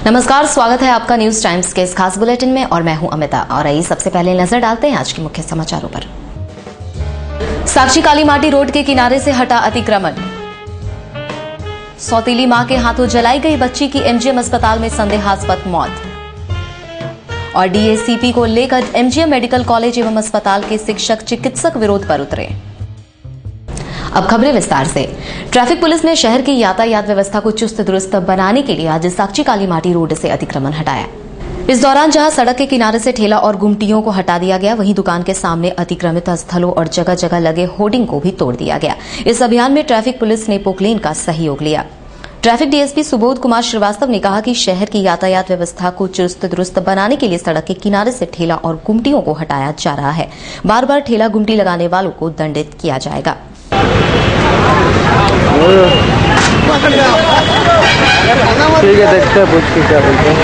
नमस्कार, स्वागत है आपका न्यूज टाइम्स के इस खास बुलेटिन में और मैं हूं अमिता। और आइए सबसे पहले नजर डालते हैं आज के मुख्य समाचारों पर। साक्षी कालीमाटी रोड के किनारे से हटा अतिक्रमण। सौतेली मां के हाथों जलाई गई बच्ची की एमजीएम अस्पताल में संदेहास्पद मौत। और डीएसीपी को लेकर एमजीएम मेडिकल कॉलेज एवं अस्पताल के शिक्षक चिकित्सक विरोध पर उतरे। अब खबरें विस्तार से। ट्रैफिक पुलिस ने शहर की यातायात व्यवस्था को चुस्त दुरुस्त बनाने के लिए आज साक्षी कालीमाटी रोड से अतिक्रमण हटाया। इस दौरान जहां सड़क के किनारे से ठेला और गुमटियों को हटा दिया गया, वहीं दुकान के सामने अतिक्रमित स्थलों और जगह जगह लगे होर्डिंग को भी तोड़ दिया गया। इस अभियान में ट्रैफिक पुलिस ने पोकलेन का सहयोग लिया। ट्रैफिक डीएसपी सुबोध कुमार श्रीवास्तव ने कहा कि शहर की यातायात व्यवस्था को चुस्त दुरुस्त बनाने के लिए सड़क के किनारे से ठेला और गुमटियों को हटाया जा रहा है। बार बार ठेला गुमटी लगाने वालों को दंडित किया जाएगा। ठीक है, देखते हैं पूछ के क्या बोलते हैं।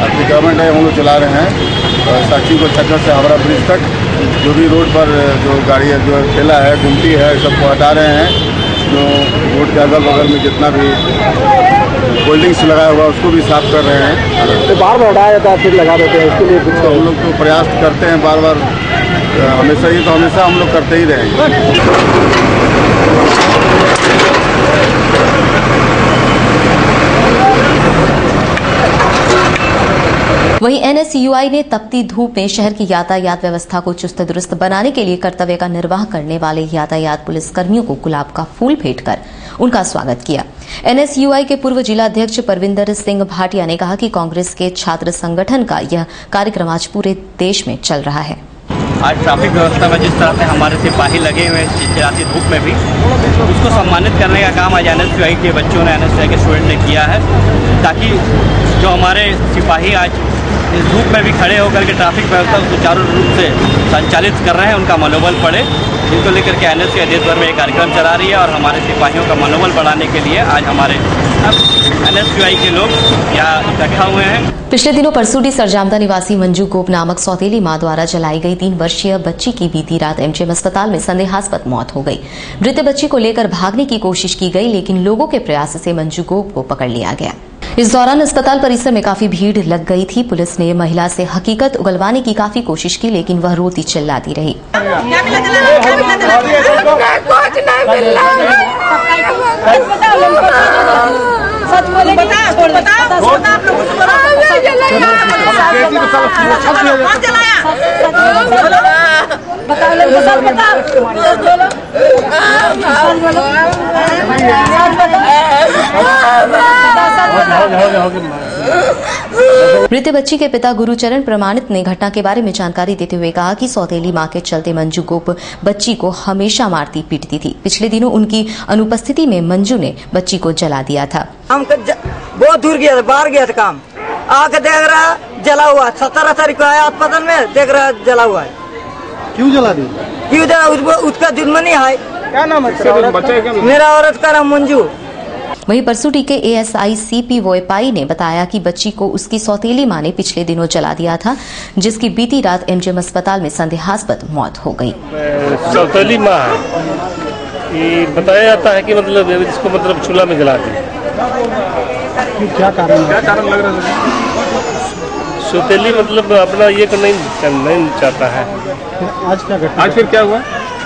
अतिक्रमण है, हम लोग चला रहे हैं साक्षी को छक्कर से हावड़ा ब्रिज तक। जो भी रोड पर जो गाड़ी है, जो ठेला है, गुमटी है, सबको हटा रहे हैं। जो रोड के अगल बगल में जितना भी होल्डिंग्स लगाया हुआ उसको भी साफ कर रहे हैं। तो बार बार हटाया जाता है, फिर लगा देते हैं, इसके लिए कुछ हम लोग तो प्रयास करते हैं बार बार, हमेशा ही तो हमेशा हम लोग करते ही रहेंगे। वहीं एनएसयूआई ने तपती धूप में शहर की यातायात व्यवस्था को चुस्त दुरुस्त बनाने के लिए कर्तव्य का निर्वाह करने वाले यातायात पुलिस कर्मियों को गुलाब का फूल भेंट कर उनका स्वागत किया। एनएसयूआई के पूर्व जिला अध्यक्ष परविंदर सिंह भाटिया ने कहा कि कांग्रेस के छात्र संगठन का यह कार्यक्रम आज पूरे देश में चल रहा है। आज ट्रैफिक व्यवस्था में जिस तरह से हमारे सिपाही लगे हुए हैं चिलचिलाती धूप में भी, उसको सम्मानित करने का काम आज एनएसयूआई के बच्चों ने, एनएसयूआई के स्टूडेंट ने किया है, ताकि जो हमारे सिपाही आज इस धूप में भी खड़े होकर के ट्रैफिक व्यवस्था को सुचारू रूप से संचालित कर रहे हैं, उनका मनोबल बढ़े। जिनको लेकर के एनएसयूआई देश भर में एक कार्यक्रम चला रही है और हमारे सिपाहियों का मनोबल बढ़ाने के लिए आज हमारे एनएसयूआई के लोग यहाँ इकट्ठा हुए हैं। पिछले दिनों परसूडी सरजामदा निवासी मंजू गोप नामक सौतेली मां द्वारा जलाई गई 3 वर्षीय बच्ची की बीती रात एमजीएम अस्पताल में संदेहास्पद मौत हो गई। मृत बच्ची को लेकर भागने की कोशिश की गई, लेकिन लोगों के प्रयास से मंजू गोप को पकड़ लिया गया। इस दौरान अस्पताल परिसर में काफी भीड़ लग गई थी। पुलिस ने महिला से हकीकत उगलवाने की काफी कोशिश की, लेकिन वह रोती चिल्लाती रही। मृत बच्ची के पिता गुरुचरण प्रमाणित ने घटना के बारे में जानकारी देते हुए कहा कि सौतेली मां के चलते मंजू गोप बच्ची को हमेशा मारती पीटती थी। पिछले दिनों उनकी अनुपस्थिति में मंजू ने बच्ची को जला दिया था। हम बहुत दूर गया था, बाहर गया था काम, आके देख रहा जला हुआ। 17 तारीख को आया अस्पताल में, देख रहा जला हुआ है। क्यों जला दी? क्यों जला? उसका दुश्मनी है। क्या नाम है? मेरा औरत का नाम मंजू। वहीं परसूडी के एएसआई सीपी वोयपाई ने बताया कि बच्ची को उसकी सौतेली मां ने पिछले दिनों जला दिया था, जिसकी बीती रात एमजीएम अस्पताल में संदेहास्पद मौत हो गई। सौतेली मां ये बताया जाता है कि मतलब इसको चूल्हा में जला दी। क्या कारण लग रहा है? सौतेली अपना ये नहीं चाहता है। आज क्या घटना? आज फिर क्या हुआ?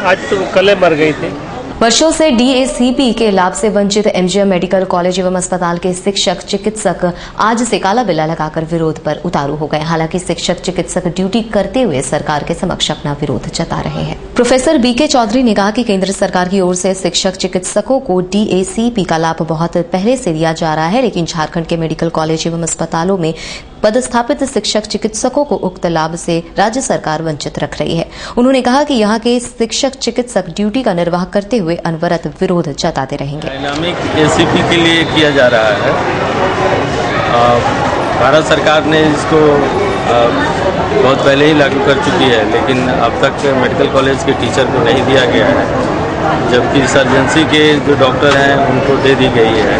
आज तो कल मर गई थी। वर्षों से डीएसीपी के लाभ से वंचित एमजीएम मेडिकल कॉलेज एवं अस्पताल के शिक्षक चिकित्सक आज से काला बिल्ला लगाकर विरोध पर उतारू हो गए। हालांकि शिक्षक चिकित्सक ड्यूटी करते हुए सरकार के समक्ष अपना विरोध जता रहे हैं। प्रोफेसर बीके चौधरी ने कहा कि केंद्र सरकार की ओर से शिक्षक चिकित्सकों को डीएसीपी का लाभ बहुत पहले से दिया जा रहा है, लेकिन झारखंड के मेडिकल कॉलेज एवं अस्पतालों में पदस्थापित शिक्षक चिकित्सकों को उक्त लाभ से राज्य सरकार वंचित रख रही है। उन्होंने कहा कि यहाँ के शिक्षक चिकित्सक ड्यूटी का निर्वाह करते हुए अनवरत विरोध जताते रहेंगे। डायनामिक एसीपी के लिए किया जा रहा है। भारत सरकार ने इसको बहुत पहले ही लागू कर चुकी है, लेकिन अब तक मेडिकल कॉलेज के टीचर को नहीं दिया गया है, जबकि सर्जेंसी के जो डॉक्टर हैं उनको दे दी गई है।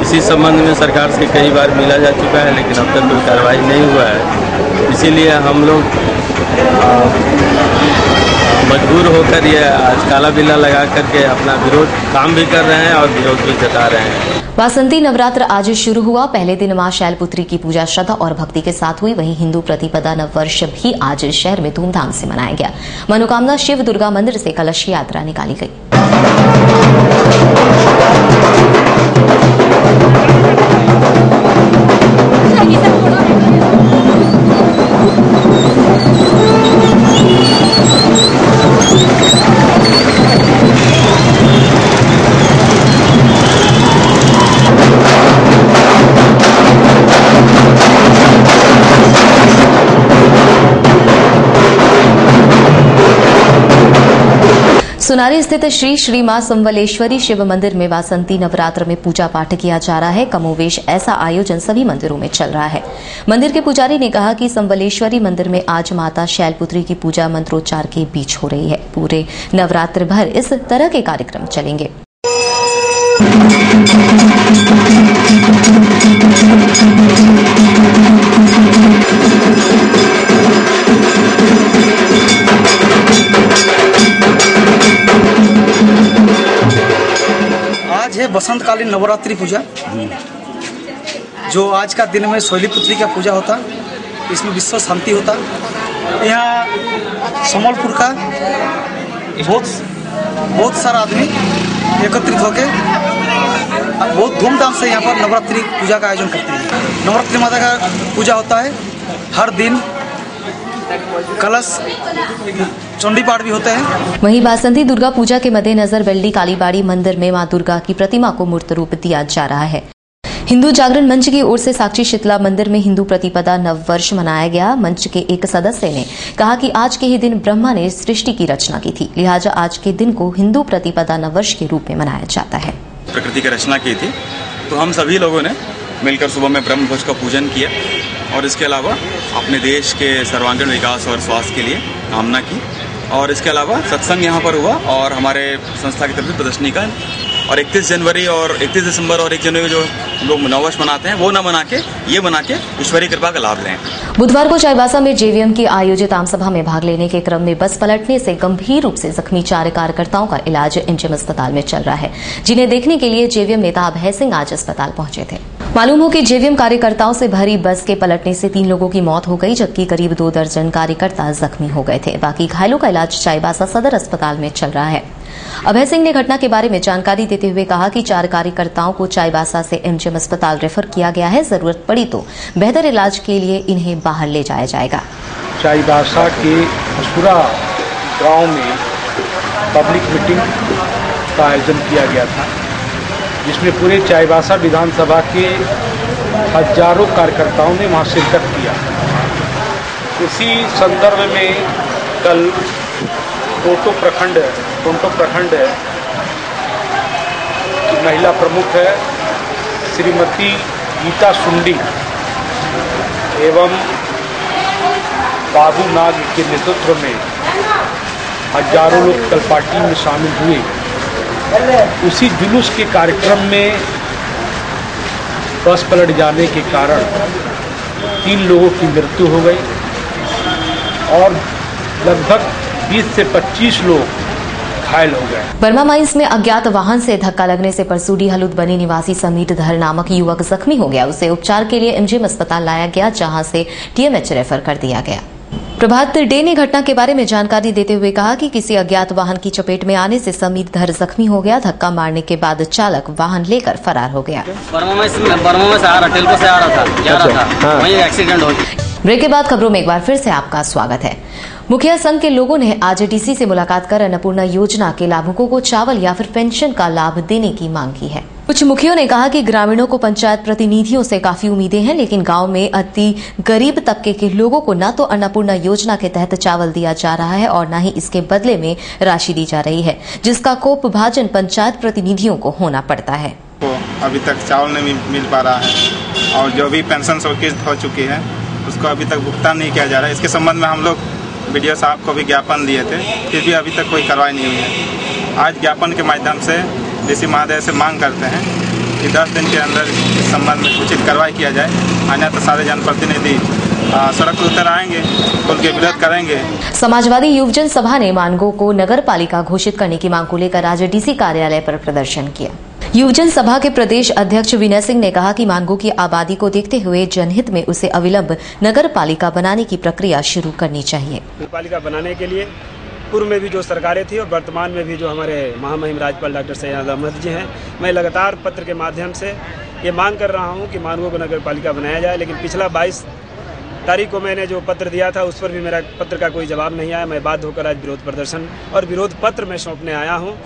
इसी संबंध में सरकार से कई बार मिला जा चुका है, लेकिन अब तक कोई कार्रवाई नहीं हुआ है। इसीलिए हम लोग मजबूर होकर ये आज काला बिल्ला लगा करके अपना विरोध काम भी कर रहे हैं और विरोध भी जता रहे हैं। वासंती नवरात्र आज शुरू हुआ। पहले दिन मां शैलपुत्री की पूजा श्रद्धा और भक्ति के साथ हुई। वहीं हिंदू प्रतिपदा नववर्ष भी आज शहर में धूमधाम से मनाया गया। मनोकामना शिव दुर्गा मंदिर से कलश यात्रा निकाली गई। सुनारी स्थित श्री श्री मां संवलेश्वरी शिव मंदिर में वासंती नवरात्र में पूजा पाठ किया जा रहा है। कमोवेश ऐसा आयोजन सभी मंदिरों में चल रहा है। मंदिर के पुजारी ने कहा कि संवलेश्वरी मंदिर में आज माता शैलपुत्री की पूजा मंत्रोच्चार के बीच हो रही है। पूरे नवरात्र भर इस तरह के कार्यक्रम चलेंगे। आज है बसंतकालीन नवरात्रि पूजा, जो आज का दिन में शैलपुत्री का पूजा होता। इसमें विश्व शांति होता। यहाँ समलपुर का बहुत सारा आदमी एकत्रित होकर बहुत धूमधाम से यहाँ पर नवरात्रि पूजा का आयोजन करते हैं। नवरात्रि माता का पूजा होता है हर दिन। कलश चंडी पाठ भी होते हैं। वहीं वासंती दुर्गा पूजा के मद्देनजर बेल्डी कालीबाड़ी मंदिर में मां दुर्गा की प्रतिमा को मूर्त रूप दिया जा रहा है। हिंदू जागरण मंच की ओर से साक्षी शीतला मंदिर में हिंदू प्रतिपदा नववर्ष मनाया गया। मंच के एक सदस्य ने कहा कि आज के ही दिन ब्रह्मा ने सृष्टि की रचना की थी, लिहाजा आज के दिन को हिंदू प्रतिपदा नववर्ष के रूप में मनाया जाता है। प्रकृति की रचना की थी, तो हम सभी लोगों ने मिलकर सुबह में ब्रह्म ध्वज का पूजन किया और इसके अलावा अपने देश के सर्वांगीण विकास और स्वास्थ्य के लिए कामना की। और इसके अलावा सत्संग यहाँ पर हुआ और हमारे संस्था की तरफ से प्रदर्शनी का और 31 जनवरी और 31 दिसंबर और 1 जनवरी जो लोग नववर्ष मनाते हैं वो न मना के ये मना के ईश्वरीय कृपा का लाभ लें। बुधवार को चाईबासा में जेवीएम की आयोजित आमसभा में भाग लेने के क्रम में बस पलटने से गंभीर रूप से जख्मी 4 कार्यकर्ताओं का इलाज एमजीएम अस्पताल में चल रहा है, जिन्हें देखने के लिए जेवीएम नेता अभय सिंह आज अस्पताल पहुंचे थे। मालूम हो कि जेवीएम कार्यकर्ताओं से भरी बस के पलटने से 3 लोगों की मौत हो गई, जबकि करीब 2 दर्जन कार्यकर्ता जख्मी हो गए थे। बाकी घायलों का इलाज चाईबासा सदर अस्पताल में चल रहा है। अभय सिंह ने घटना के बारे में जानकारी देते हुए कहा कि 4 कार्यकर्ताओं को चाईबासा से एमजीएम अस्पताल रेफर किया गया है। जरूरत पड़ी तो बेहतर इलाज के लिए इन्हें बाहर ले जाया जाएगा। चाईबासा के हसुरा गांव में पब्लिक मीटिंग का आयोजन किया गया था, जिसमें पूरे चाईबासा विधानसभा के हजारों कार्यकर्ताओं ने वहां शिरकत किया। इसी संदर्भ में कल टोंटो प्रखंड की महिला प्रमुख है श्रीमती गीता सुंडी एवं बाबू नाग के नेतृत्व में हजारों लोग कल पार्टी में शामिल हुए। उसी जुलूस के कार्यक्रम में बस पलट जाने के कारण 3 लोगों की मृत्यु हो गई और लगभग 20 से 25 लोग घायल हो गए। बर्मा माइंस में अज्ञात वाहन से धक्का लगने से परसूडी हलुद बनी निवासी समीर धर नामक युवक जख्मी हो गया। उसे उपचार के लिए एमजीएम अस्पताल लाया गया, जहां से टीएमएच रेफर कर दिया गया। प्रभात डे ने घटना के बारे में जानकारी देते हुए कहा कि किसी अज्ञात वाहन की चपेट में आने से समीर धर जख्मी हो गया। धक्का मारने के बाद चालक वाहन लेकर फरार हो गया। बर्मा में से आ रहा, टेल्को से आ रहा था, जा रहा था, वहीं एक्सीडेंट हो गया। ब्रेक के बाद खबरों में एक बार फिर से आपका स्वागत है। मुखिया संघ के लोगों ने आज डीसी से मुलाकात कर अन्नपूर्णा योजना के लाभुकों को चावल या फिर पेंशन का लाभ देने की मांग की है। कुछ मुखियों ने कहा कि ग्रामीणों को पंचायत प्रतिनिधियों से काफी उम्मीदें हैं, लेकिन गांव में अति गरीब तबके के लोगों को न तो अन्नपूर्णा योजना के तहत चावल दिया जा रहा है और न ही इसके बदले में राशि दी जा रही है, जिसका कोप भाजन पंचायत प्रतिनिधियों को होना पड़ता है। अभी तक चावल नहीं मिल पा रहा है और जो भी पेंशन स्वीकृत हो चुकी है उसको अभी तक भुगतान नहीं किया जा रहा है। इसके संबंध में हम लोग बीडीओ साहब को भी ज्ञापन दिए थे, फिर भी अभी तक कोई कार्रवाई नहीं हुई है। आज ज्ञापन के माध्यम से डीसी महोदय से मांग करते हैं कि 10 दिन के अंदर इस संबंध में उचित कार्रवाई किया जाए, अन्यथा सारे जनप्रतिनिधि सड़क पर उतर आएंगे, उनके विरोध करेंगे। समाजवादी युवजन सभा ने मानगो को नगर पालिका घोषित करने की मांग को लेकर आज डीसी कार्यालय पर प्रदर्शन किया। युवजन सभा के प्रदेश अध्यक्ष विनय सिंह ने कहा कि मानगो की आबादी को देखते हुए जनहित में उसे अविलंब नगर पालिका बनाने की प्रक्रिया शुरू करनी चाहिए। नगर पालिका बनाने के लिए पूर्व में भी जो सरकारें थी और वर्तमान में भी जो हमारे महामहिम राज्यपाल डॉक्टर सैयद अहमद जी हैं, मैं लगातार पत्र के माध्यम से ये मांग कर रहा हूँ कि मानगो को नगर पालिका बनाया जाए। लेकिन पिछला 22 तारीख को मैंने जो पत्र दिया था उस पर भी मेरा पत्र का कोई जवाब नहीं आया। मैं बाध्य होकर आज विरोध प्रदर्शन और विरोध पत्र में सौंपने आया हूँ।